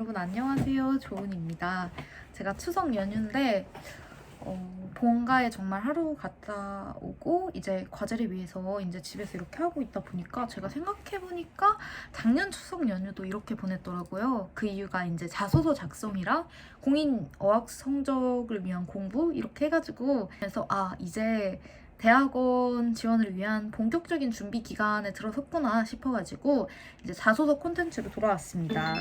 여러분 안녕하세요. 조은입니다. 제가 추석 연휴인데 본가에 정말 하루 갔다 오고 이제 과제를 위해서 이제 집에서 이렇게 하고 있다 보니까 제가 생각해보니까 작년 추석 연휴도 이렇게 보냈더라고요. 그 이유가 이제 자소서 작성이랑 공인 어학 성적을 위한 공부 이렇게 해가지고 그래서 이제 대학원 지원을 위한 본격적인 준비 기간에 들어섰구나 싶어가지고 이제 자소서 콘텐츠로 돌아왔습니다.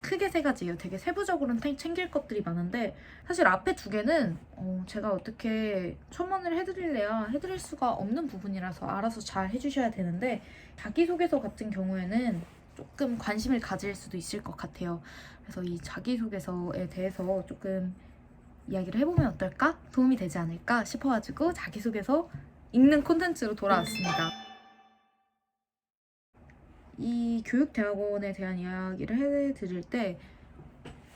크게 세 가지예요. 되게 세부적으로는 챙길 것들이 많은데 사실 앞에 두 개는 제가 어떻게 첨언을 해드릴래야 해드릴 수가 없는 부분이라서 알아서 잘 해주셔야 되는데 자기소개서 같은 경우에는 조금 관심을 가질 수도 있을 것 같아요. 그래서 이 자기소개서에 대해서 조금 이야기를 해보면 어떨까? 도움이 되지 않을까 싶어가지고 자기소개서 읽는 콘텐츠로 돌아왔습니다. 이 교육대학원에 대한 이야기를 해드릴 때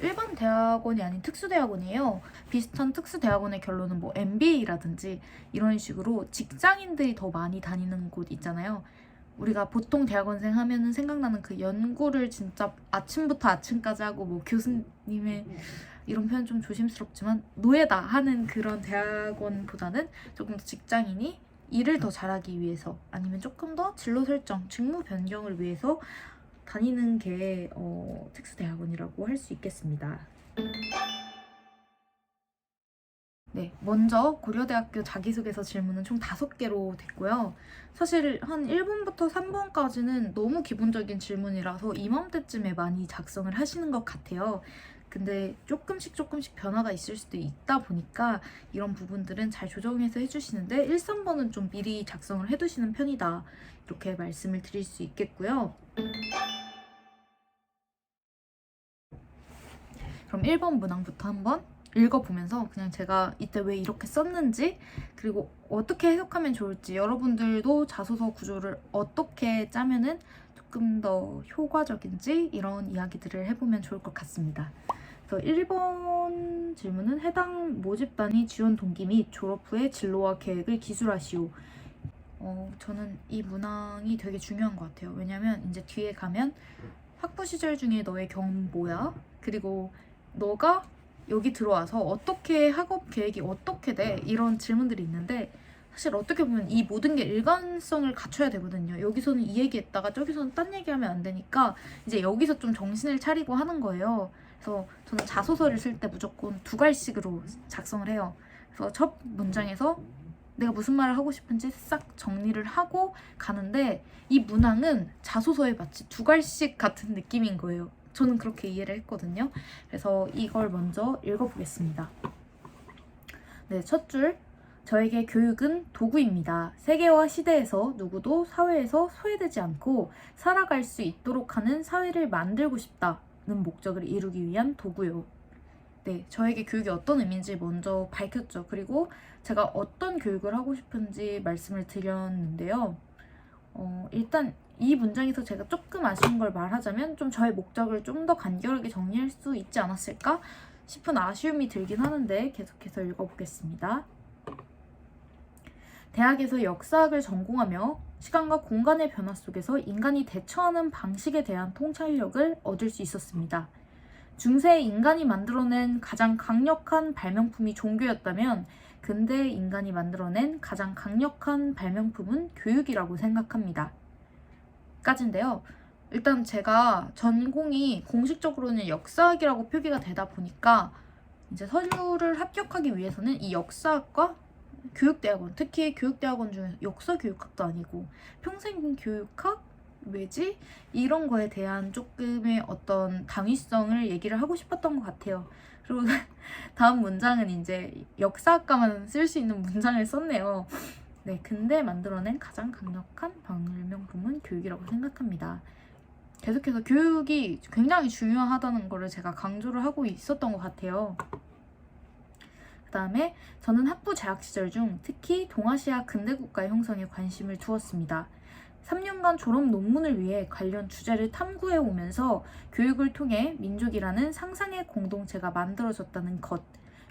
일반 대학원이 아닌 특수대학원이에요. 비슷한 특수대학원의 결론은 뭐 MBA라든지 이런 식으로 직장인들이 더 많이 다니는 곳 있잖아요. 우리가 보통 대학원생 하면은 생각나는 그 연구를 진짜 아침부터 아침까지 하고 뭐 교수님의 이런 표현 좀 조심스럽지만 노예다 하는 그런 대학원보다는 조금 더 직장인이 일을 더 잘하기 위해서 아니면 조금 더 진로 설정, 직무 변경을 위해서 다니는 게 특수대학원이라고 할 수 있겠습니다. 네, 먼저 고려대학교 자기소개서 질문은 총 5개로 됐고요. 사실 한 1번부터 3번까지는 너무 기본적인 질문이라서 이맘때쯤에 많이 작성을 하시는 것 같아요. 근데 조금씩 변화가 있을 수도 있다 보니까 이런 부분들은 잘 조정해서 해주시는데 1, 3번은 좀 미리 작성을 해두시는 편이다. 이렇게 말씀을 드릴 수 있겠고요. 그럼 1번 문항부터 한번 읽어보면서 그냥 제가 이때 왜 이렇게 썼는지 그리고 어떻게 해석하면 좋을지 여러분들도 자소서 구조를 어떻게 짜면은 조금 더 효과적인지 이런 이야기들을 해보면 좋을 것 같습니다. 그래서 1번 질문은 해당 모집단이 지원 동기 및 졸업 후의 진로와 계획을 기술하시오. 저는 이 문항이 되게 중요한 것 같아요. 왜냐면 이제 뒤에 가면 학부 시절 중에 너의 경험은 뭐야? 그리고 너가 여기 들어와서 어떻게 학업 계획이 어떻게 돼? 이런 질문들이 있는데 사실 어떻게 보면 이 모든 게 일관성을 갖춰야 되거든요. 여기서는 이 얘기했다가 저기서는 딴 얘기하면 안 되니까 이제 여기서 좀 정신을 차리고 하는 거예요. 그래서 저는 자소서를 쓸 때 무조건 2갈씩으로 작성을 해요. 그래서 첫 문장에서 내가 무슨 말을 하고 싶은지 싹 정리를 하고 가는데 이 문항은 자소서에 마치 2갈씩 같은 느낌인 거예요. 저는 그렇게 이해를 했거든요. 그래서 이걸 먼저 읽어보겠습니다. 네, 첫 줄. 저에게 교육은 도구입니다. 세계와 시대에서 누구도 사회에서 소외되지 않고 살아갈 수 있도록 하는 사회를 만들고 싶다는 목적을 이루기 위한 도구요. 네, 저에게 교육이 어떤 의미인지 먼저 밝혔죠. 그리고 제가 어떤 교육을 하고 싶은지 말씀을 드렸는데요. 일단 이 문장에서 제가 조금 아쉬운 걸 말하자면 좀 저의 목적을 좀 더 간결하게 정리할 수 있지 않았을까 싶은 아쉬움이 들긴 하는데 계속해서 읽어보겠습니다. 대학에서 역사학을 전공하며 시간과 공간의 변화 속에서 인간이 대처하는 방식에 대한 통찰력을 얻을 수 있었습니다. 중세 인간이 만들어낸 가장 강력한 발명품이 종교였다면 근대 인간이 만들어낸 가장 강력한 발명품은 교육이라고 생각합니다. 까지인데요. 일단 제가 전공이 공식적으로는 역사학이라고 표기가 되다 보니까 이제 서류를 합격하기 위해서는 이 역사학과 교육대학원, 특히 교육대학원 중에서 역사교육학도 아니고 평생교육학? 왜지? 이런 거에 대한 조금의 어떤 당위성을 얘기를 하고 싶었던 것 같아요. 그리고 다음 문장은 이제 역사학과만 쓸 수 있는 문장을 썼네요. 네, 근데 만들어낸 가장 강력한 발명품은 교육이라고 생각합니다. 계속해서 교육이 굉장히 중요하다는 거를 제가 강조를 하고 있었던 것 같아요. 그 다음에 저는 학부 재학 시절 중 특히 동아시아 근대국가의 형성에 관심을 두었습니다. 3년간 졸업 논문을 위해 관련 주제를 탐구해 오면서 교육을 통해 민족이라는 상상의 공동체가 만들어졌다는 것,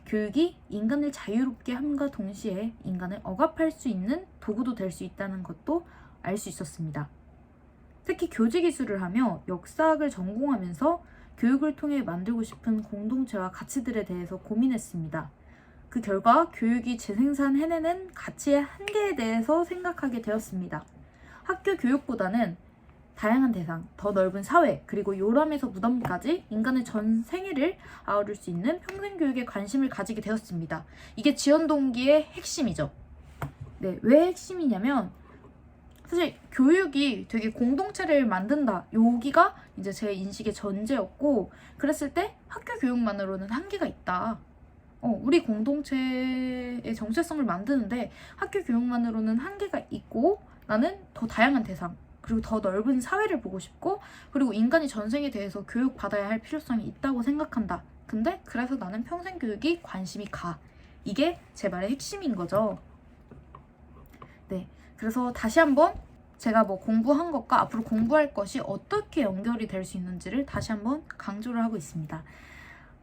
교육이 인간을 자유롭게 함과 동시에 인간을 억압할 수 있는 도구도 될 수 있다는 것도 알 수 있었습니다. 특히 교직이수를 하며 역사학을 전공하면서 교육을 통해 만들고 싶은 공동체와 가치들에 대해서 고민했습니다. 그 결과 교육이 재생산해내는 가치의 한계에 대해서 생각하게 되었습니다. 학교 교육보다는 다양한 대상, 더 넓은 사회, 그리고 요람에서 무덤까지 인간의 전 생애를 아우를 수 있는 평생교육에 관심을 가지게 되었습니다. 이게 지원 동기의 핵심이죠. 네, 왜 핵심이냐면 사실 교육이 되게 공동체를 만든다. 여기가 이제 제 인식의 전제였고, 그랬을 때 학교 교육만으로는 한계가 있다. 우리 공동체의 정체성을 만드는데 학교 교육만으로는 한계가 있고, 나는 더 다양한 대상, 그리고 더 넓은 사회를 보고 싶고, 그리고 인간이 전생에 대해서 교육받아야 할 필요성이 있다고 생각한다. 근데 그래서 나는 평생교육이 관심이 가. 이게 제 말의 핵심인 거죠. 네, 그래서 다시 한번 제가 뭐 공부한 것과 앞으로 공부할 것이 어떻게 연결이 될 수 있는지를 다시 한번 강조를 하고 있습니다.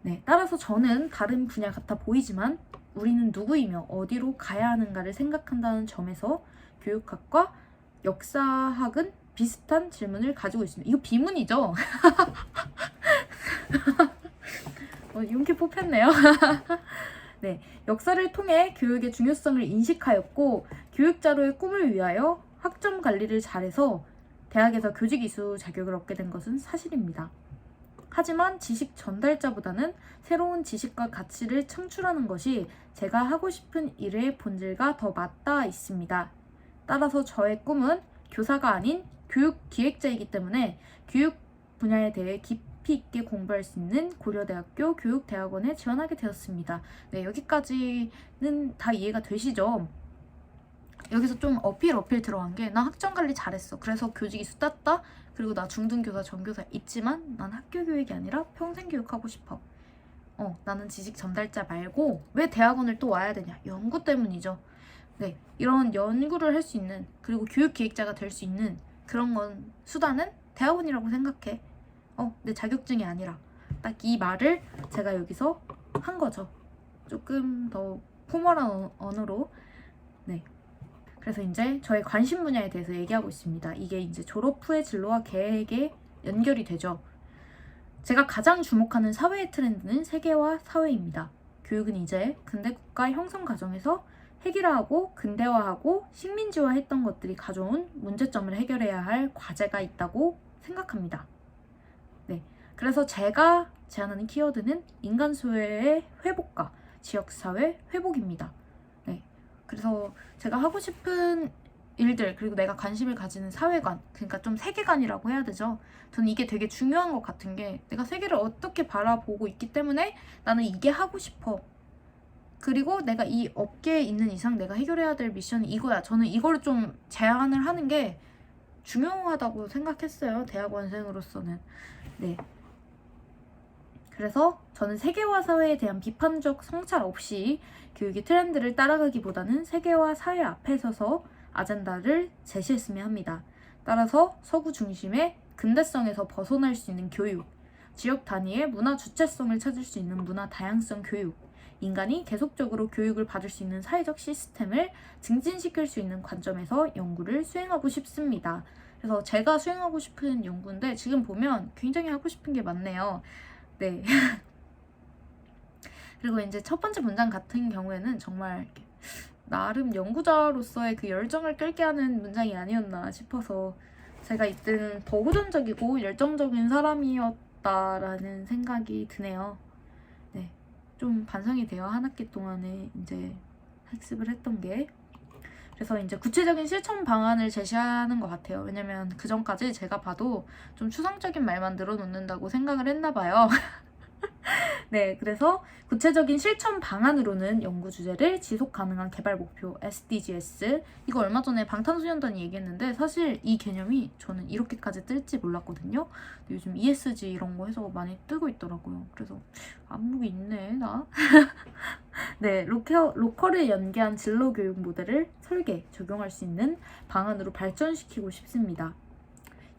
네, 따라서 저는 다른 분야 같아 보이지만 우리는 누구이며 어디로 가야 하는가를 생각한다는 점에서 교육학과 역사학은 비슷한 질문을 가지고 있습니다. 이거 비문이죠? 용기 뽑혔네요. 네, 역사를 통해 교육의 중요성을 인식하였고 교육자로의 꿈을 위하여 학점 관리를 잘해서 대학에서 교직 이수 자격을 얻게 된 것은 사실입니다. 하지만 지식 전달자보다는 새로운 지식과 가치를 창출하는 것이 제가 하고 싶은 일의 본질과 더 맞닿아 있습니다. 따라서 저의 꿈은 교사가 아닌 교육 기획자이기 때문에 교육 분야에 대해 깊이 있게 공부할 수 있는 고려대학교 교육대학원에 지원하게 되었습니다. 네, 여기까지는 다 이해가 되시죠? 여기서 좀 어필 들어간 게, 나 학점 관리 잘했어. 그래서 교직이수 땄다. 그리고 나 중등교사, 전교사 있지만 난 학교 교육이 아니라 평생 교육하고 싶어. 나는 지식 전달자 말고 왜 대학원을 또 와야 되냐? 연구 때문이죠. 네, 이런 연구를 할 수 있는, 그리고 교육 기획자가 될 수 있는 그런 건, 수단은 대학원이라고 생각해. 내 자격증이 아니라. 딱 이 말을 제가 여기서 한 거죠. 조금 더 포멀한 언어로. 네. 그래서 이제 저의 관심 분야에 대해서 얘기하고 있습니다. 이게 이제 졸업 후의 진로와 계획에 연결이 되죠. 제가 가장 주목하는 사회의 트렌드는 세계화 사회입니다. 교육은 이제 근대 국가 형성 과정에서 획일화하고 근대화하고 식민지화했던 것들이 가져온 문제점을 해결해야 할 과제가 있다고 생각합니다. 네, 그래서 제가 제안하는 키워드는 인간 소외의 회복과 지역사회 회복입니다. 네, 그래서 제가 하고 싶은 일들, 그리고 내가 관심을 가지는 사회관, 그러니까 좀 세계관이라고 해야 되죠. 저는 이게 되게 중요한 것 같은 게, 내가 세계를 어떻게 바라보고 있기 때문에 나는 이게 하고 싶어. 그리고 내가 이 업계에 있는 이상 내가 해결해야 될 미션이 이거야. 저는 이거를 좀 제안을 하는 게 중요하다고 생각했어요. 대학원생으로서는. 네. 그래서 저는 세계화 사회에 대한 비판적 성찰 없이 교육의 트렌드를 따라가기보다는 세계화 사회 앞에 서서 아젠다를 제시했으면 합니다. 따라서 서구 중심의 근대성에서 벗어날 수 있는 교육, 지역 단위의 문화 주체성을 찾을 수 있는 문화 다양성 교육, 인간이 계속적으로 교육을 받을 수 있는 사회적 시스템을 증진시킬 수 있는 관점에서 연구를 수행하고 싶습니다. 그래서 제가 수행하고 싶은 연구인데, 지금 보면 굉장히 하고 싶은 게 많네요. 네. 그리고 이제 첫 번째 문장 같은 경우에는 정말 나름 연구자로서의 그 열정을 끌게 하는 문장이 아니었나 싶어서, 제가 이때는 더 호전적이고 열정적인 사람이었다라는 생각이 드네요. 네, 좀 반성이 돼요. 한 학기 동안에 이제 학습을 했던 게. 그래서 이제 구체적인 실천 방안을 제시하는 것 같아요. 왜냐면 그 전까지 제가 봐도 좀 추상적인 말만 늘어놓는다고 생각을 했나 봐요. 네, 그래서 구체적인 실천 방안으로는 연구 주제를 지속 가능한 개발 목표 SDGs, 이거 얼마 전에 방탄소년단이 얘기했는데 사실 이 개념이 저는 이렇게까지 뜰지 몰랐거든요. 근데 요즘 ESG 이런 거 해서 많이 뜨고 있더라고요. 그래서 안목이 있네 나. 네, 로컬을 연계한 진로 교육 모델을 설계, 적용할 수 있는 방안으로 발전시키고 싶습니다.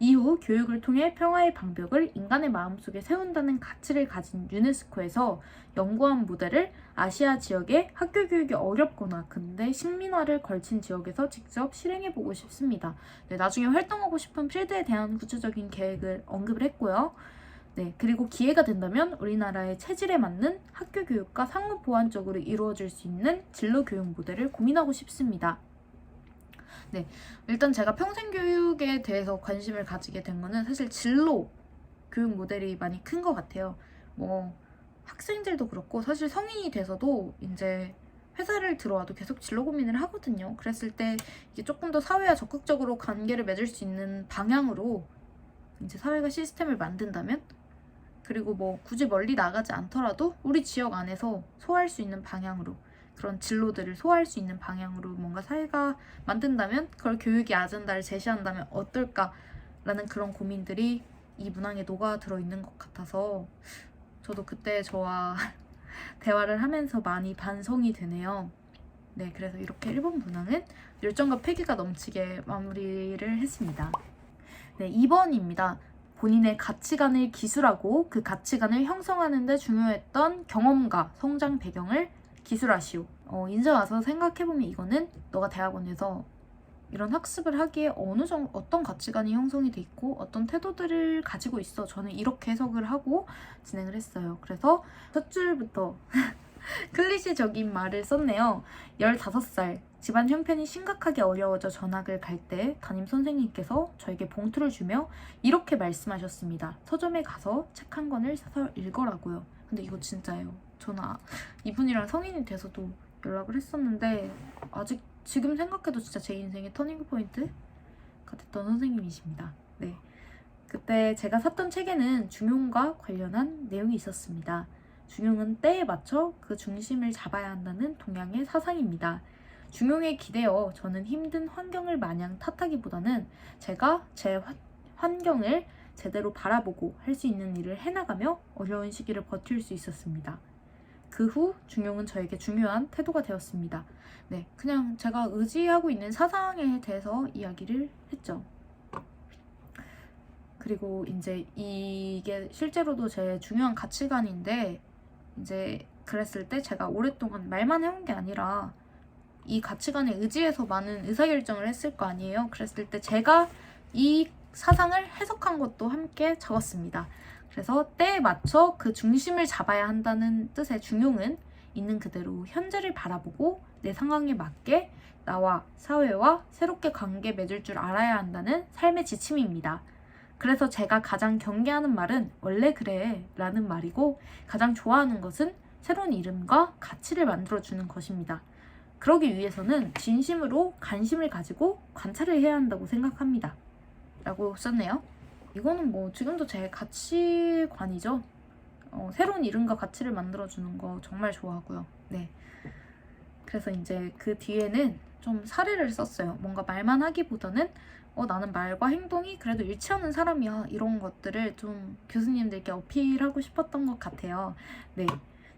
이후 교육을 통해 평화의 방벽을 인간의 마음속에 세운다는 가치를 가진 유네스코에서 연구한 모델을 아시아 지역의 학교 교육이 어렵거나 근대 식민화를 걸친 지역에서 직접 실행해보고 싶습니다. 네, 나중에 활동하고 싶은 필드에 대한 구체적인 계획을 언급을 했고요. 네, 그리고 기회가 된다면 우리나라의 체질에 맞는 학교 교육과 상호 보완적으로 이루어질 수 있는 진로 교육 모델을 고민하고 싶습니다. 네, 일단 제가 평생 교육에 대해서 관심을 가지게 된 거는 사실 진로 교육 모델이 많이 큰 것 같아요. 뭐 학생들도 그렇고 사실 성인이 돼서도 이제 회사를 들어와도 계속 진로 고민을 하거든요. 그랬을 때 이게 조금 더 사회와 적극적으로 관계를 맺을 수 있는 방향으로 이제 사회가 시스템을 만든다면, 그리고 뭐 굳이 멀리 나가지 않더라도 우리 지역 안에서 소화할 수 있는 방향으로, 그런 진로들을 소화할 수 있는 방향으로 뭔가 사회가 만든다면, 그걸 교육의 아젠다를 제시한다면 어떨까라는 그런 고민들이 이 문항에 녹아들어 있는 것 같아서 저도 그때 저와 대화를 하면서 많이 반성이 되네요. 네, 그래서 이렇게 1번 문항은 열정과 패기가 넘치게 마무리를 했습니다. 네, 2번입니다. 본인의 가치관을 기술하고 그 가치관을 형성하는 데 중요했던 경험과 성장 배경을 기술하시오. 이제 와서 생각해보면 이거는 너가 대학원에서 이런 학습을 하기에 어떤 가치관이 형성이 돼 있고 어떤 태도들을 가지고 있어. 저는 이렇게 해석을 하고 진행을 했어요. 그래서 첫 줄부터 클리셰적인 말을 썼네요. 15살 집안 형편이 심각하게 어려워져 전학을 갈 때 담임 선생님께서 저에게 봉투를 주며 이렇게 말씀하셨습니다. 서점에 가서 책 한 권을 사서 읽어라고요. 근데 이거 진짜예요. 저는 이분이랑 성인이 돼서도 연락을 했었는데 아직 지금 생각해도 진짜 제 인생의 터닝 포인트가 됐던 선생님이십니다. 네, 그때 제가 샀던 책에는 중용과 관련한 내용이 있었습니다. 중용은 때에 맞춰 그 중심을 잡아야 한다는 동양의 사상입니다. 중용에 기대어 저는 힘든 환경을 마냥 탓하기보다는 제가 제 환경을 제대로 바라보고 할 수 있는 일을 해나가며 어려운 시기를 버틸 수 있었습니다. 그 후 중용은 저에게 중요한 태도가 되었습니다. 네, 그냥 제가 의지하고 있는 사상에 대해서 이야기를 했죠. 그리고 이제 이게 실제로도 제 중요한 가치관인데, 이제 그랬을 때 제가 오랫동안 말만 해온 게 아니라 이 가치관에 의지해서 많은 의사결정을 했을 거 아니에요. 그랬을 때 제가 이 사상을 해석한 것도 함께 적었습니다. 그래서 때에 맞춰 그 중심을 잡아야 한다는 뜻의 중용은 있는 그대로 현재를 바라보고 내 상황에 맞게 나와 사회와 새롭게 관계 맺을 줄 알아야 한다는 삶의 지침입니다. 그래서 제가 가장 경계하는 말은 원래 그래 라는 말이고, 가장 좋아하는 것은 새로운 이름과 가치를 만들어주는 것입니다. 그러기 위해서는 진심으로 관심을 가지고 관찰을 해야 한다고 생각합니다. 라고 썼네요. 이거는 뭐 지금도 제 가치관이죠. 새로운 이름과 가치를 만들어주는 거 정말 좋아하고요. 네. 그래서 이제 그 뒤에는 좀 사례를 썼어요. 뭔가 말만 하기보다는 나는 말과 행동이 그래도 일치하는 사람이야. 이런 것들을 좀 교수님들께 어필하고 싶었던 것 같아요. 네.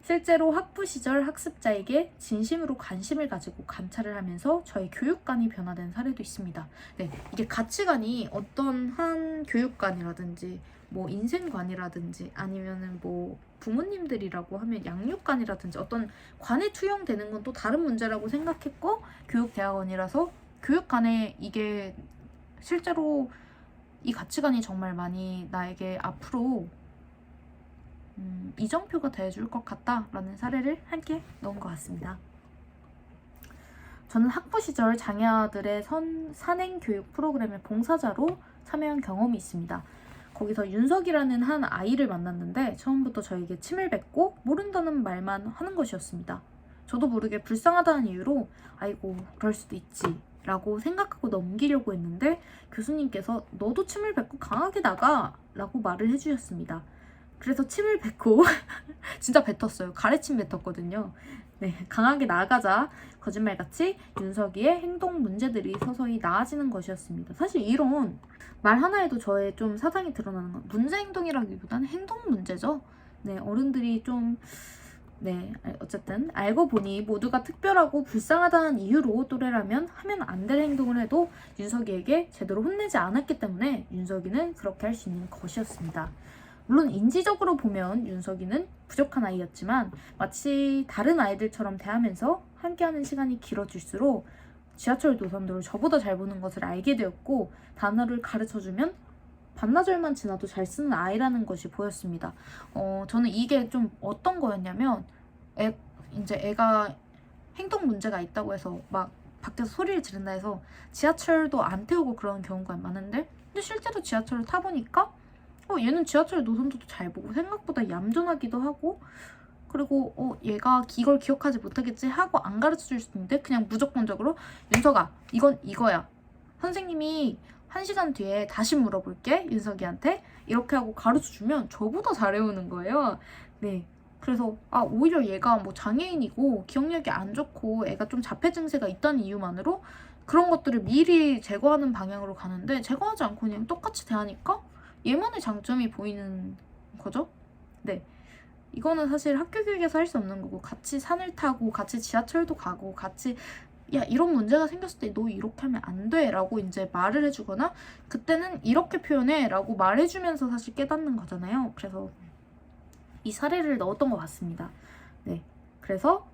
실제로 학부 시절 학습자에게 진심으로 관심을 가지고 관찰을 하면서 저의 교육관이 변화된 사례도 있습니다. 네, 이게 가치관이 어떤 한 교육관이라든지 뭐 인생관이라든지 아니면은 뭐 부모님들이라고 하면 양육관이라든지 어떤 관에 투영되는 건 또 다른 문제라고 생각했고, 교육대학원이라서 교육관에 이게 실제로 이 가치관이 정말 많이 나에게 앞으로 이정표가 돼줄 것 같다라는 사례를 함께 넣은 것 같습니다. 저는 학부 시절 장애아들의 산행교육 프로그램의 봉사자로 참여한 경험이 있습니다. 거기서 윤석이라는 한 아이를 만났는데 처음부터 저에게 침을 뱉고 모른다는 말만 하는 것이었습니다. 저도 모르게 불쌍하다는 이유로 아이고 그럴 수도 있지 라고 생각하고 넘기려고 했는데 교수님께서 너도 침을 뱉고 강하게 나가 라고 말을 해주셨습니다. 그래서 침을 뱉고 진짜 뱉었어요. 가래침 뱉었거든요. 네, 강하게 나아가자 거짓말같이 윤석이의 행동 문제들이 서서히 나아지는 것이었습니다. 사실 이런 말 하나에도 저의 좀 사상이 드러나는 건 문제 행동이라기보다는 행동 문제죠. 네, 어른들이 좀 네, 어쨌든 알고 보니 모두가 특별하고 불쌍하다는 이유로 또래라면 하면 안 될 행동을 해도 윤석이에게 제대로 혼내지 않았기 때문에 윤석이는 그렇게 할 수 있는 것이었습니다. 물론 인지적으로 보면 윤석이는 부족한 아이였지만 마치 다른 아이들처럼 대하면서 함께하는 시간이 길어질수록 지하철 노선도를 저보다 잘 보는 것을 알게 되었고 단어를 가르쳐주면 반나절만 지나도 잘 쓰는 아이라는 것이 보였습니다. 저는 이게 좀 어떤 거였냐면 이제 애가 행동 문제가 있다고 해서 막 밖에서 소리를 지른다 해서 지하철도 안 태우고 그런 경우가 많은데 근데 실제로 지하철을 타보니까 얘는 지하철 노선도도 잘 보고 생각보다 얌전하기도 하고 그리고 얘가 이걸 기억하지 못하겠지 하고 안 가르쳐줄 수 있는데 그냥 무조건적으로 윤석아 이건 이거야 선생님이 1시간 뒤에 다시 물어볼게 윤석이한테 이렇게 하고 가르쳐주면 저보다 잘 외우는 거예요. 네, 그래서 오히려 얘가 뭐 장애인이고 기억력이 안 좋고 애가 좀 자폐 증세가 있다는 이유만으로 그런 것들을 미리 제거하는 방향으로 가는데 제거하지 않고 그냥 똑같이 대하니까 얘만의 장점이 보이는 거죠. 네, 이거는 사실 학교 교육에서 할 수 없는 거고 같이 산을 타고 같이 지하철도 가고 같이 야 이런 문제가 생겼을 때 너 이렇게 하면 안 돼 라고 이제 말을 해주거나 그때는 이렇게 표현해 라고 말해주면서 사실 깨닫는 거잖아요. 그래서 이 사례를 넣었던 것 같습니다. 네, 그래서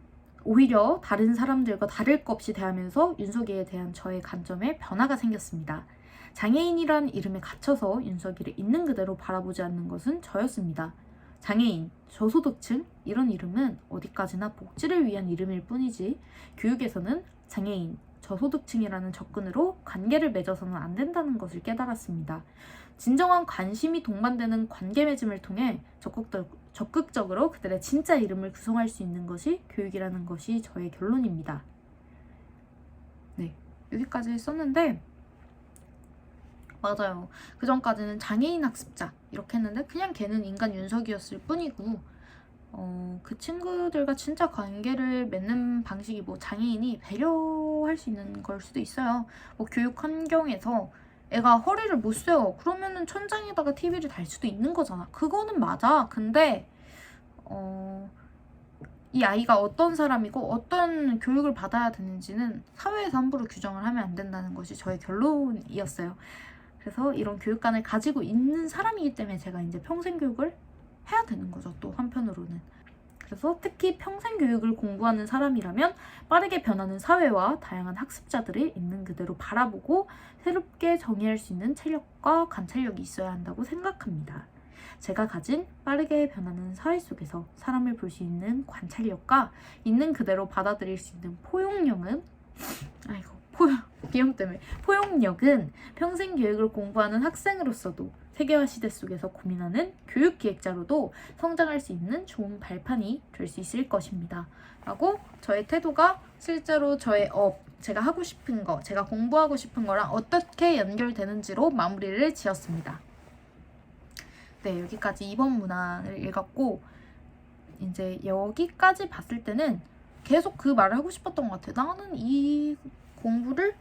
오히려 다른 사람들과 다를 것 없이 대하면서 윤석이에 대한 저의 관점에 변화가 생겼습니다. 장애인이란 이름에 갇혀서 윤석이를 있는 그대로 바라보지 않는 것은 저였습니다. 장애인, 저소득층 이런 이름은 어디까지나 복지를 위한 이름일 뿐이지 교육에서는 장애인, 저소득층이라는 접근으로 관계를 맺어서는 안 된다는 것을 깨달았습니다. 진정한 관심이 동반되는 관계 맺음을 통해 적극적으로 그들의 진짜 이름을 구성할 수 있는 것이 교육이라는 것이 저의 결론입니다. 네, 여기까지 썼는데 맞아요. 그 전까지는 장애인 학습자 이렇게 했는데 그냥 걔는 인간 윤석이었을 뿐이고 그 친구들과 진짜 관계를 맺는 방식이 뭐 장애인이 배려할 수 있는 걸 수도 있어요. 뭐 교육 환경에서 애가 허리를 못 세워 그러면은 천장에다가 TV를 달 수도 있는 거잖아. 그거는 맞아. 근데 이 아이가 어떤 사람이고 어떤 교육을 받아야 되는지는 사회에서 함부로 규정을 하면 안 된다는 것이 저의 결론이었어요. 그래서 이런 교육관을 가지고 있는 사람이기 때문에 제가 이제 평생 교육을 해야 되는 거죠. 또 한편으로는. 그래서 특히 평생 교육을 공부하는 사람이라면 빠르게 변하는 사회와 다양한 학습자들을 있는 그대로 바라보고 새롭게 정의할 수 있는 체력과 관찰력이 있어야 한다고 생각합니다. 제가 가진 빠르게 변하는 사회 속에서 사람을 볼 수 있는 관찰력과 있는 그대로 받아들일 수 있는 포용력은 비용 때문에 포용력은 평생 교육을 공부하는 학생으로서도 세계화 시대 속에서 고민하는 교육 기획자로도 성장할 수 있는 좋은 발판이 될 수 있을 것입니다. 라고 저의 태도가 실제로 저의 제가 하고 싶은 거, 제가 공부하고 싶은 거랑 어떻게 연결되는지로 마무리를 지었습니다. 네, 여기까지 2번 문항을 읽었고 이제 여기까지 봤을 때는 계속 그 말을 하고 싶었던 것 같아요. 나는 이 공부를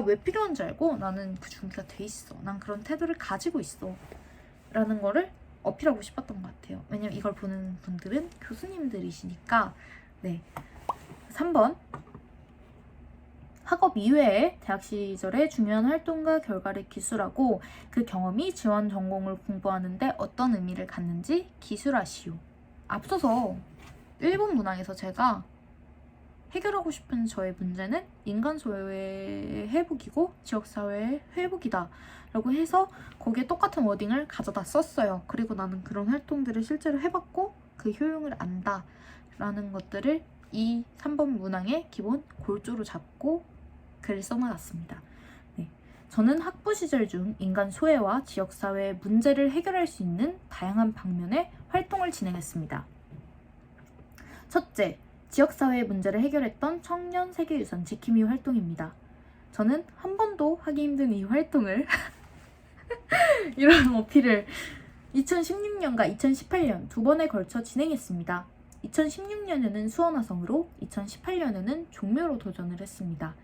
왜 필요한지 알고 나는 그 준비가 돼 있어. 난 그런 태도를 가지고 있어. 라는 거를 어필하고 싶었던 것 같아요. 왜냐면 이걸 보는 분들은 교수님들이시니까. 네. 3번. 학업 이외에 대학 시절에 중요한 활동과 결과를 기술하고 그 경험이 지원 전공을 공부하는데 어떤 의미를 갖는지 기술하시오. 앞서서 1번 문항에서 제가 해결하고 싶은 저의 문제는 인간사회의 회복이고 지역사회의 회복이다 라고 해서 거기에 똑같은 워딩을 가져다 썼어요. 그리고 나는 그런 활동들을 실제로 해봤고 그 효용을 안다 라는 것들을 이 3번 문항의 기본 골조로 잡고 글을 써나갔습니다. 네. 저는 학부 시절 중 인간 소외와 지역사회의 문제를 해결할 수 있는 다양한 방면의 활동을 진행했습니다. 첫째, 지역사회의 문제를 해결했던 청년 세계유산 지킴이 활동입니다. 저는 한 번도 하기 힘든 이 활동을 이런 어필을 2016년과 2018년 두 번에 걸쳐 진행했습니다. 2016년에는 수원화성으로 2018년에는 종묘로 도전을 했습니다.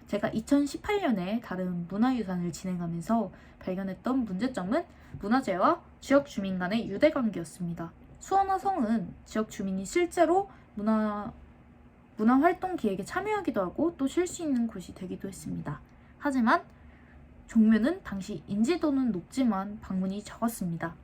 제가 2018년에 다른 문화유산을 진행하면서 발견했던 문제점은 문화재와 지역 주민 간의 유대관계였습니다. 수원화성은 지역 주민이 실제로 문화활동 기획에 참여하기도 하고 또 쉴 수 있는 곳이 되기도 했습니다. 하지만 종묘는 당시 인지도는 높지만 방문이 적었습니다.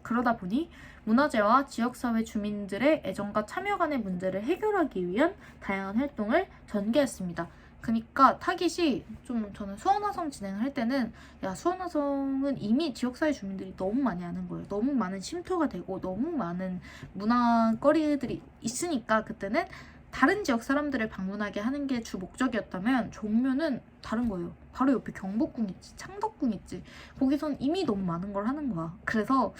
그러다 보니 문화재와 지역사회 주민들의 애정과 참여 간의 문제를 해결하기 위한 다양한 활동을 전개했습니다. 그러니까 타깃이 좀 저는 수원화성 진행을 할 때는 수원화성은 이미 지역사회 주민들이 너무 많이 아는 거예요. 너무 많은 쉼터가 되고 너무 많은 문화거리들이 있으니까 그때는 다른 지역 사람들을 방문하게 하는 게 주 목적이었다면 종묘는 다른 거예요. 바로 옆에 경복궁 있지, 창덕궁 있지. 거기선 이미 너무 많은 걸 하는 거야. 그래서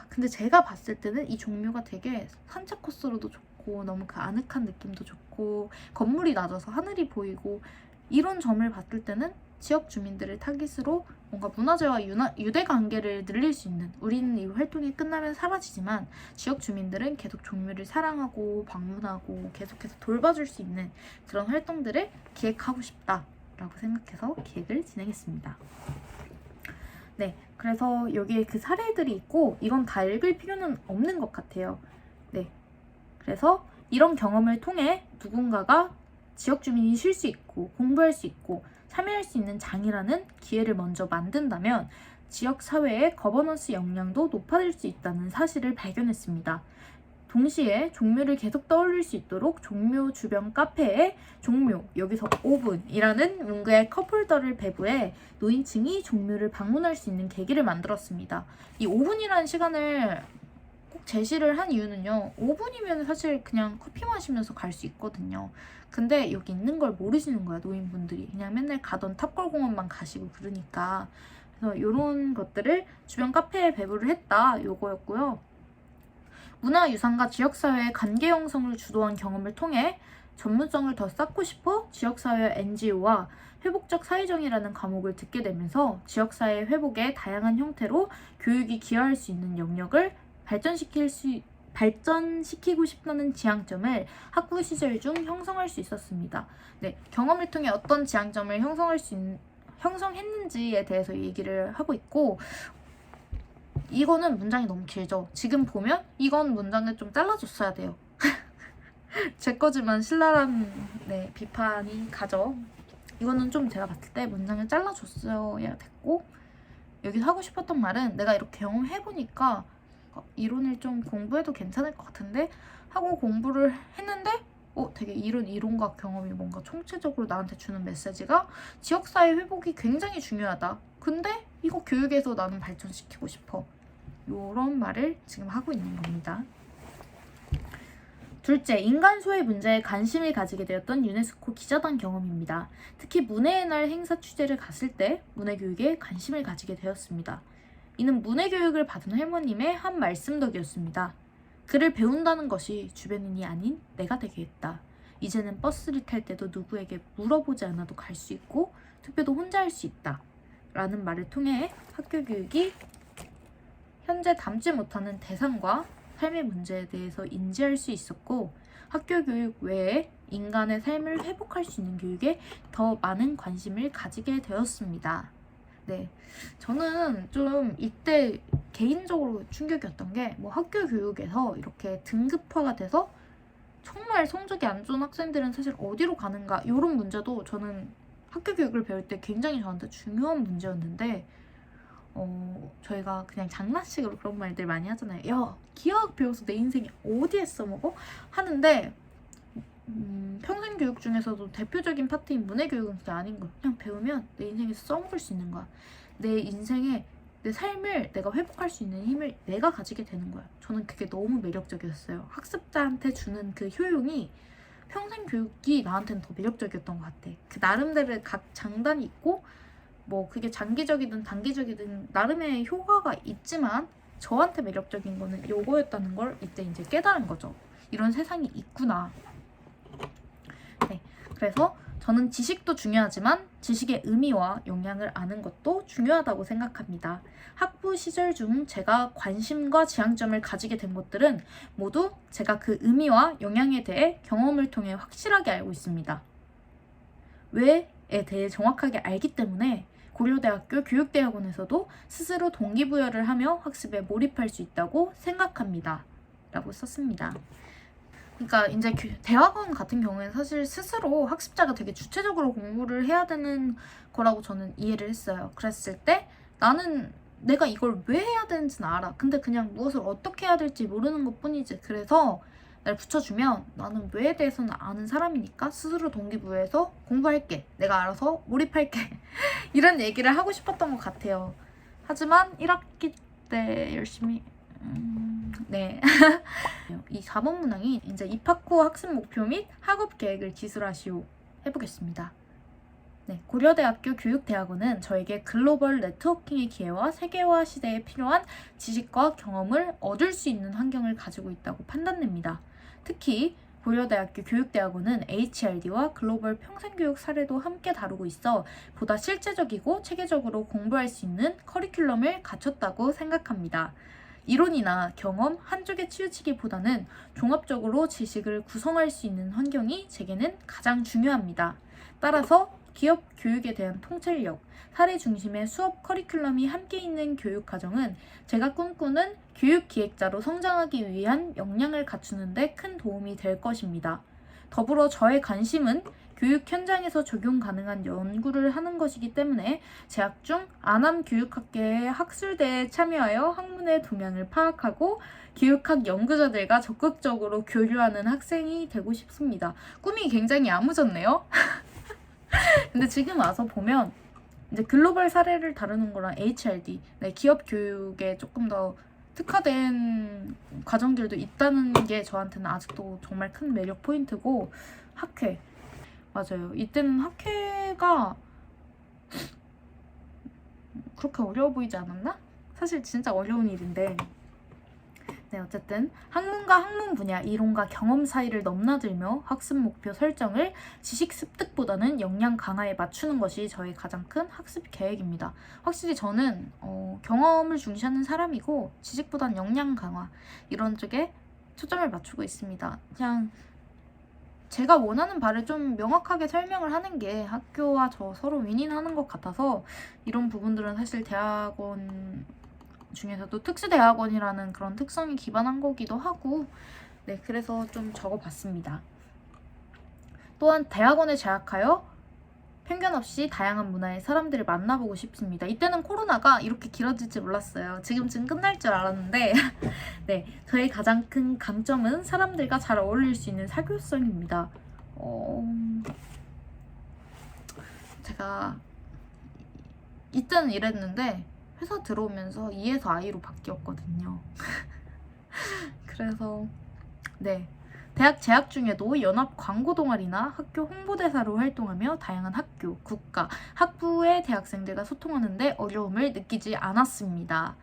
근데 제가 봤을 때는 이 종묘가 되게 산책 코스로도 좋고 너무 그 아늑한 느낌도 좋고 건물이 낮아서 하늘이 보이고 이런 점을 봤을 때는 지역 주민들을 타깃으로 뭔가 문화재와 유대 관계를 늘릴 수 있는, 우리는 이 활동이 끝나면 사라지지만 지역 주민들은 계속 종묘를 사랑하고 방문하고 계속해서 돌봐줄 수 있는 그런 활동들을 기획하고 싶다라고 생각해서 기획을 진행했습니다. 네, 그래서 여기에 그 사례들이 있고 이건 다 읽을 필요는 없는 것 같아요. 네, 그래서 이런 경험을 통해 누군가가 지역 주민이 쉴 수 있고 공부할 수 있고 참여할 수 있는 장이라는 기회를 먼저 만든다면 지역 사회의 거버넌스 역량도 높아질 수 있다는 사실을 발견했습니다. 동시에 종묘를 계속 떠올릴 수 있도록 종묘 주변 카페에 종묘, 여기서 5분이라는 문구의 컵홀더를 배부해 노인층이 종묘를 방문할 수 있는 계기를 만들었습니다. 이 5분이라는 시간을 꼭 제시를 한 이유는요. 5분이면 사실 그냥 커피 마시면서 갈 수 있거든요. 근데 여기 있는 걸 모르시는 거야, 노인분들이. 그냥 맨날 가던 탑골공원만 가시고 그러니까. 그래서 이런 것들을 주변 카페에 배부를 했다, 요거였고요. 문화유산과 지역사회의 관계 형성을 주도한 경험을 통해 전문성을 더 쌓고 싶어 지역사회 NGO와 회복적 사회정의라는 과목을 듣게 되면서 지역사회 회복의 다양한 형태로 교육이 기여할 수 있는 영역을 발전시키고 싶다는 지향점을 학부 시절 중 형성할 수 있었습니다. 네, 경험을 통해 어떤 지향점을 형성했는지에 대해서 얘기를 하고 있고, 이거는 문장이 너무 길죠. 지금 보면 이건 문장을 좀 잘라줬어야 돼요. 제 거지만 신랄한 비판이 가죠. 이거는 좀 제가 봤을 때 문장을 잘라줬어야 됐고, 여기서 하고 싶었던 말은 내가 이렇게 경험해보니까 이론을 좀 공부해도 괜찮을 것 같은데 하고 공부를 했는데 되게 이런 이론과 경험이 뭔가 총체적으로 나한테 주는 메시지가 지역사회 회복이 굉장히 중요하다. 근데 이거 교육에서 나는 발전시키고 싶어. 이런 말을 지금 하고 있는 겁니다. 둘째, 인간소외 문제에 관심을 가지게 되었던 유네스코 기자단 경험입니다. 특히 문해의 날 행사 취재를 갔을 때 문해교육에 관심을 가지게 되었습니다. 이는 문해교육을 받은 할머님의 한 말씀 덕이었습니다. 글을 배운다는 것이 주변인이 아닌 내가 되게 했다. 이제는 버스를 탈 때도 누구에게 물어보지 않아도 갈 수 있고 투표도 혼자 할 수 있다. 라는 말을 통해 학교 교육이 현재 담지 못하는 대상과 삶의 문제에 대해서 인지할 수 있었고, 학교 교육 외에 인간의 삶을 회복할 수 있는 교육에 더 많은 관심을 가지게 되었습니다. 네, 저는 좀 이때 개인적으로 충격이었던 게 학교 교육에서 이렇게 등급화가 돼서 정말 성적이 안 좋은 학생들은 사실 어디로 가는가, 이런 문제도 저는 학교 교육을 배울 때 굉장히 저한테 중요한 문제였는데, 저희가 그냥 장난식으로 그런 말들 많이 하잖아요. 야, 기하학 배워서 내 인생이 어디에 써먹어? 하는데 평생 교육 중에서도 대표적인 파트인 문해교육은 그게 아닌 거야. 그냥 배우면 내 인생에서 써먹을 수 있는 거야. 내 인생에 내 삶을 내가 회복할 수 있는 힘을 내가 가지게 되는 거야. 저는 그게 너무 매력적이었어요. 학습자한테 주는 그 효용이 평생 교육이 나한테는 더 매력적이었던 것 같아. 그 나름대로 각 장단이 있고 그게 장기적이든 단기적이든 나름의 효과가 있지만 저한테 매력적인 거는 요거였다는 걸 이때 이제 깨달은 거죠. 이런 세상이 있구나. 네, 그래서 저는 지식도 중요하지만 지식의 의미와 영향을 아는 것도 중요하다고 생각합니다. 학부 시절 중 제가 관심과 지향점을 가지게 된 것들은 모두 제가 그 의미와 영향에 대해 경험을 통해 확실하게 알고 있습니다. 왜에 대해 정확하게 알기 때문에 고려대학교 교육대학원에서도 스스로 동기부여를 하며 학습에 몰입할 수 있다고 생각합니다. 라고 썼습니다. 그러니까 이제 대학원 같은 경우에는 사실 스스로 학습자가 되게 주체적으로 공부를 해야 되는 거라고 저는 이해를 했어요. 그랬을 때 나는 내가 이걸 왜 해야 되는지는 알아. 근데 그냥 무엇을 어떻게 해야 될지 모르는 것 뿐이지. 그래서 날 붙여주면 나는 왜에 대해서는 아는 사람이니까 스스로 동기부여해서 공부할게. 내가 알아서 몰입할게. 이런 얘기를 하고 싶었던 것 같아요. 하지만 1학기 때 열심히 네. 이 4번 문항이 이제 입학 후 학습 목표 및 학업 계획을 기술하시오. 해보겠습니다. 네, 고려대학교 교육대학원은 저에게 글로벌 네트워킹의 기회와 세계화 시대에 필요한 지식과 경험을 얻을 수 있는 환경을 가지고 있다고 판단됩니다. 특히 고려대학교 교육대학원은 HRD와 글로벌 평생교육 사례도 함께 다루고 있어 보다 실제적이고 체계적으로 공부할 수 있는 커리큘럼을 갖췄다고 생각합니다. 이론이나 경험 한쪽에 치우치기보다는 종합적으로 지식을 구성할 수 있는 환경이 제게는 가장 중요합니다. 따라서 기업 교육에 대한 통찰력, 사례 중심의 수업 커리큘럼이 함께 있는 교육 과정은 제가 꿈꾸는 교육 기획자로 성장하기 위한 역량을 갖추는 데 큰 도움이 될 것입니다. 더불어 저의 관심은 교육 현장에서 적용 가능한 연구를 하는 것이기 때문에 재학 중 안암교육학계의 학술대에 참여하여 학문의 동향을 파악하고 교육학 연구자들과 적극적으로 교류하는 학생이 되고 싶습니다. 꿈이 굉장히 야무졌네요. 근데 지금 와서 보면 이제 글로벌 사례를 다루는 거랑 HRD, 네, 기업 교육에 조금 더 특화된 과정들도 있다는 게 저한테는 아직도 정말 큰 매력 포인트고, 학회 맞아요. 이때는 학회가 그렇게 어려워 보이지 않았나? 사실 진짜 어려운 일인데, 네, 어쨌든 학문과 학문 분야, 이론과 경험 사이를 넘나들며 학습 목표 설정을 지식 습득보다는 역량 강화에 맞추는 것이 저의 가장 큰 학습 계획입니다. 확실히 저는 경험을 중시하는 사람이고 지식보다는 역량 강화 이런 쪽에 초점을 맞추고 있습니다. 그냥 제가 원하는 바를 좀 명확하게 설명을 하는 게 학교와 저 서로 윈윈하는 것 같아서 이런 부분들은 사실 대학원 중에서도 특수대학원이라는 그런 특성이 기반한 거기도 하고, 네, 그래서 좀 적어봤습니다. 또한 대학원에 재학하여 편견 없이 다양한 문화의 사람들을 만나보고 싶습니다. 이때는 코로나가 이렇게 길어질 줄 몰랐어요. 지금쯤 끝날 줄 알았는데 네, 저의 가장 큰 강점은 사람들과 잘 어울릴 수 있는 사교성입니다. 제가 이때는 이랬는데 회사 들어오면서 E에서 I로 바뀌었거든요. 그래서 네, 대학 재학 중에도 연합 광고 동아리나 학교 홍보대사로 활동하며 다양한 학교, 국가, 학부의 대학생들과 소통하는데 어려움을 느끼지 않았습니다.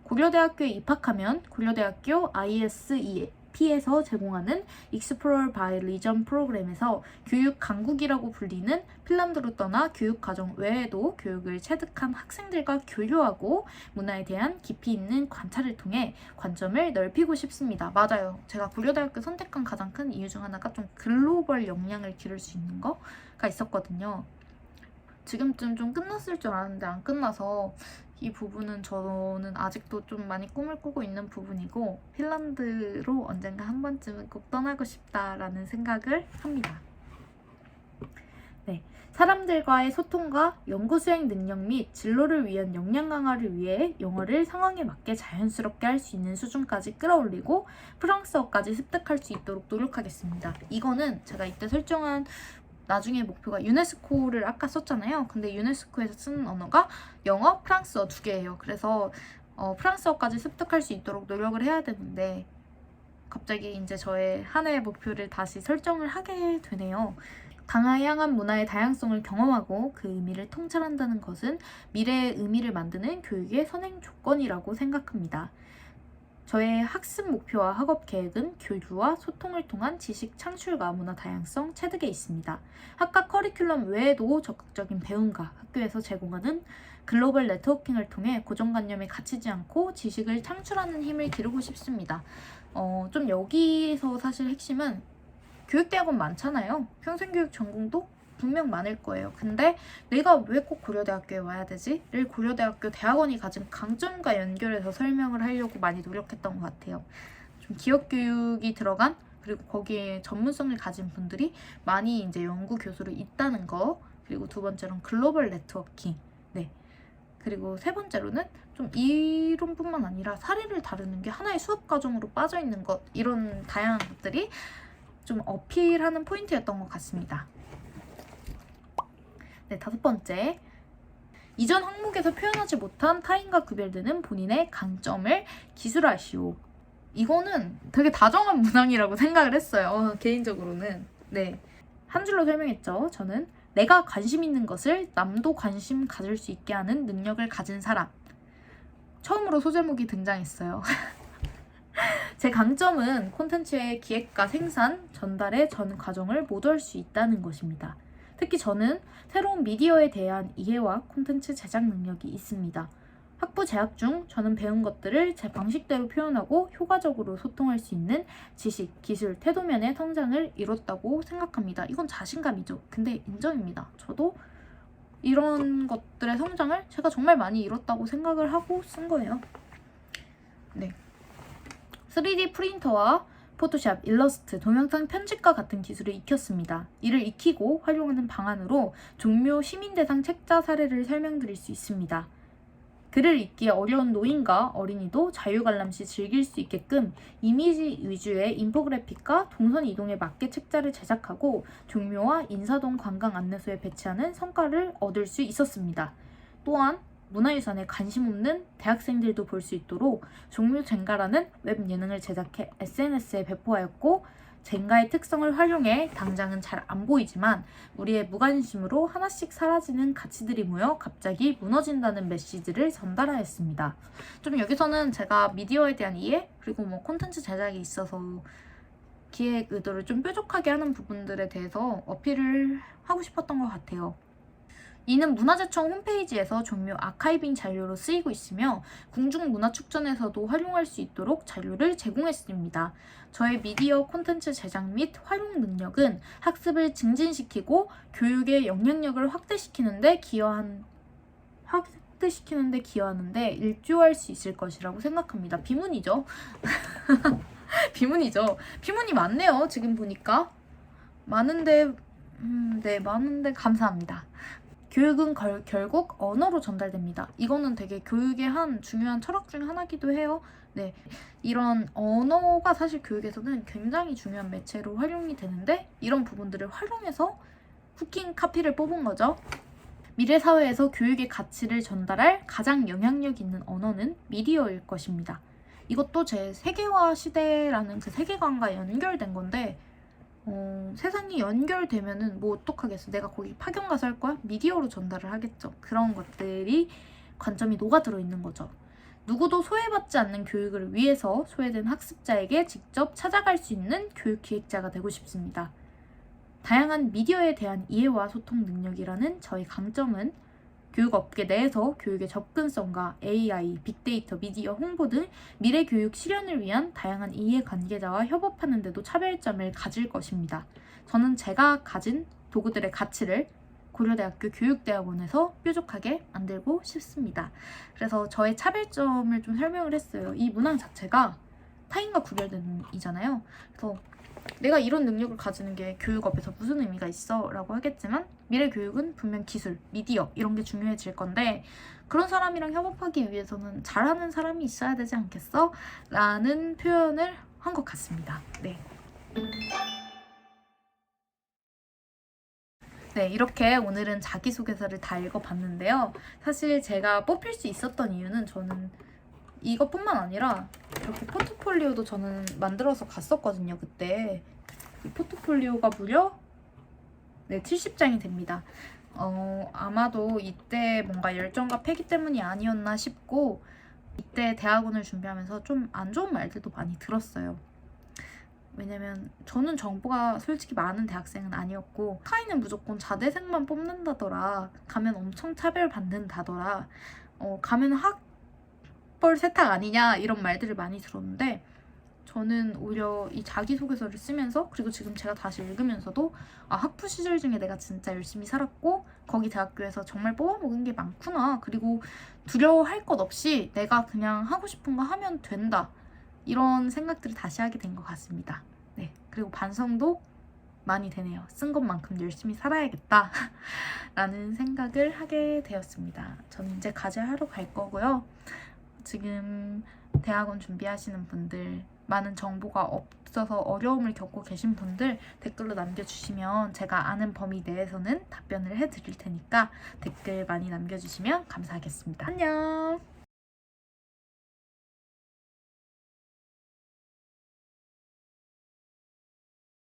고려대학교에 입학하면 고려대학교 ISEP에서 제공하는 Explore by Region 프로그램에서 교육 강국이라고 불리는 핀란드로 떠나 교육 과정 외에도 교육을 체득한 학생들과 교류하고 문화에 대한 깊이 있는 관찰을 통해 관점을 넓히고 싶습니다. 맞아요. 제가 고려대학교 선택한 가장 큰 이유 중 하나가 좀 글로벌 역량을 기를 수 있는 거가 있었거든요. 지금쯤 좀 끝났을 줄 알았는데 안 끝나서 이 부분은 저는 아직도 좀 많이 꿈을 꾸고 있는 부분이고, 핀란드로 언젠가 한 번쯤은 꼭 떠나고 싶다라는 생각을 합니다. 네, 사람들과의 소통과 연구 수행 능력 및 진로를 위한 역량 강화를 위해 영어를 상황에 맞게 자연스럽게 할 수 있는 수준까지 끌어올리고 프랑스어까지 습득할 수 있도록 노력하겠습니다. 이거는 제가 이때 설정한 나중에 목표가 유네스코를 아까 썼잖아요. 근데 유네스코에서 쓰는 언어가 영어, 프랑스어 두 개예요. 그래서 프랑스어까지 습득할 수 있도록 노력을 해야 되는데 갑자기 이제 저의 한 해의 목표를 다시 설정을 하게 되네요. 다양한 문화의 다양성을 경험하고 그 의미를 통찰한다는 것은 미래의 의미를 만드는 교육의 선행 조건이라고 생각합니다. 저의 학습 목표와 학업 계획은 교류와 소통을 통한 지식 창출과 문화 다양성 체득에 있습니다. 학과 커리큘럼 외에도 적극적인 배움과 학교에서 제공하는 글로벌 네트워킹을 통해 고정관념에 갇히지 않고 지식을 창출하는 힘을 기르고 싶습니다. 좀 여기서 사실 핵심은 교육대학원 많잖아요. 평생교육 전공도 분명 많을 거예요. 근데 내가 왜 꼭 고려대학교에 와야 되지? 를 고려대학교 대학원이 가진 강점과 연결해서 설명을 하려고 많이 노력했던 것 같아요. 좀 기업교육이 들어간, 그리고 거기에 전문성을 가진 분들이 많이 이제 연구 교수로 있다는 거, 그리고 두 번째로는 글로벌 네트워킹, 네. 그리고 세 번째로는 좀 이론뿐만 아니라 사례를 다루는 게 하나의 수업 과정으로 빠져 있는 것, 이런 다양한 것들이 좀 어필하는 포인트였던 것 같습니다. 네, 다섯 번째. 이전 항목에서 표현하지 못한 타인과 구별되는 본인의 강점을 기술하시오. 이거는 되게 다정한 문항이라고 생각을 했어요. 개인적으로는. 네. 한 줄로 설명했죠. 저는 내가 관심 있는 것을 남도 관심 가질 수 있게 하는 능력을 가진 사람. 처음으로 소제목이 등장했어요. 제 강점은 콘텐츠의 기획과 생산, 전달의 전 과정을 모두 할 수 있다는 것입니다. 특히 저는 새로운 미디어에 대한 이해와 콘텐츠 제작 능력이 있습니다. 학부 재학 중 저는 배운 것들을 제 방식대로 표현하고 효과적으로 소통할 수 있는 지식, 기술, 태도면의 성장을 이뤘다고 생각합니다. 이건 자신감이죠. 근데 인정입니다. 저도 이런 것들의 성장을 제가 정말 많이 이뤘다고 생각을 하고 쓴 거예요. 네. 3D 프린터와 포토샵, 일러스트, 동영상 편집과 같은 기술을 익혔습니다. 이를 익히고 활용하는 방안으로 종묘 시민대상 책자 사례를 설명드릴 수 있습니다. 글을 읽기 어려운 노인과 어린이도 자유관람시 즐길 수 있게끔 이미지 위주의 인포그래픽과 동선 이동에 맞게 책자를 제작하고 종묘와 인사동 관광 안내소에 배치하는 성과를 얻을 수 있었습니다. 또한 문화유산에 관심 없는 대학생들도 볼 수 있도록 종묘 젠가라는 웹 예능을 제작해 SNS에 배포하였고, 젠가의 특성을 활용해 당장은 잘 안 보이지만 우리의 무관심으로 하나씩 사라지는 가치들이 모여 갑자기 무너진다는 메시지를 전달하였습니다. 좀 여기서는 제가 미디어에 대한 이해, 그리고 뭐 콘텐츠 제작에 있어서 기획 의도를 좀 뾰족하게 하는 부분들에 대해서 어필을 하고 싶었던 것 같아요. 이는 문화재청 홈페이지에서 종묘 아카이빙 자료로 쓰이고 있으며 궁중문화축전에서도 활용할 수 있도록 자료를 제공했습니다. 저의 미디어 콘텐츠 제작 및 활용 능력은 학습을 증진시키고 교육의 영향력을 확대시키는데 기여하는데 일조할 수 있을 것이라고 생각합니다. 비문이죠. 비문이죠. 비문이 많네요. 지금 보니까. 많은데 많은데 감사합니다. 교육은 결국 언어로 전달됩니다. 이거는 되게 교육의 한 중요한 철학 중 하나기도 해요. 네, 이런 언어가 사실 교육에서는 굉장히 중요한 매체로 활용이 되는데, 이런 부분들을 활용해서 후킹 카피를 뽑은 거죠. 미래 사회에서 교육의 가치를 전달할 가장 영향력 있는 언어는 미디어일 것입니다. 이것도 제 세계화 시대라는 그 세계관과 연결된 건데, 세상이 연결되면은 뭐 어떡하겠어. 내가 거기 파견 가서 할 거야? 미디어로 전달을 하겠죠. 그런 것들이 관점이 녹아들어 있는 거죠. 누구도 소외받지 않는 교육을 위해서 소외된 학습자에게 직접 찾아갈 수 있는 교육 기획자가 되고 싶습니다. 다양한 미디어에 대한 이해와 소통 능력이라는 저의 강점은 교육업계 내에서 교육의 접근성과 AI, 빅데이터, 미디어, 홍보 등 미래 교육 실현을 위한 다양한 이해관계자와 협업하는 데도 차별점을 가질 것입니다. 저는 제가 가진 도구들의 가치를 고려대학교 교육대학원에서 뾰족하게 만들고 싶습니다. 그래서 저의 차별점을 좀 설명을 했어요. 이 문항 자체가 타인과 구별되는 이잖아요. 그래서 내가 이런 능력을 가지는 게 교육업에서 무슨 의미가 있어? 라고 하겠지만 미래 교육은 분명 기술, 미디어 이런 게 중요해질 건데, 그런 사람이랑 협업하기 위해서는 잘하는 사람이 있어야 되지 않겠어? 라는 표현을 한 것 같습니다. 네. 네, 이렇게 오늘은 자기소개서를 다 읽어봤는데요. 사실 제가 뽑힐 수 있었던 이유는, 저는 이것뿐만 아니라 이렇게 포트폴리오도 저는 만들어서 갔었거든요. 그때 이 포트폴리오가 무려 70장이 됩니다. 아마도 이때 뭔가 열정과 패기 때문이 아니었나 싶고, 이때 대학원을 준비하면서 좀 안 좋은 말들도 많이 들었어요. 왜냐면 저는 정보가 솔직히 많은 대학생은 아니었고, 카이는 무조건 자대생만 뽑는다더라, 가면 엄청 차별받는다더라, 가면 학벌 세탁 아니냐, 이런 말들을 많이 들었는데, 저는 오히려 이 자기소개서를 쓰면서 그리고 지금 제가 다시 읽으면서도 학부 시절 중에 내가 진짜 열심히 살았고 거기 대학교에서 정말 뽑아먹은 게 많구나. 그리고 두려워할 것 없이 내가 그냥 하고 싶은 거 하면 된다. 이런 생각들을 다시 하게 된 것 같습니다. 네, 그리고 반성도 많이 되네요. 쓴 것만큼 열심히 살아야겠다 라는 생각을 하게 되었습니다. 저는 이제 과제하러 갈 거고요. 지금 대학원 준비하시는 분들, 많은 정보가 없어서 어려움을 겪고 계신 분들 댓글로 남겨주시면 제가 아는 범위 내에서는 답변을 해드릴 테니까 댓글 많이 남겨주시면 감사하겠습니다. 안녕!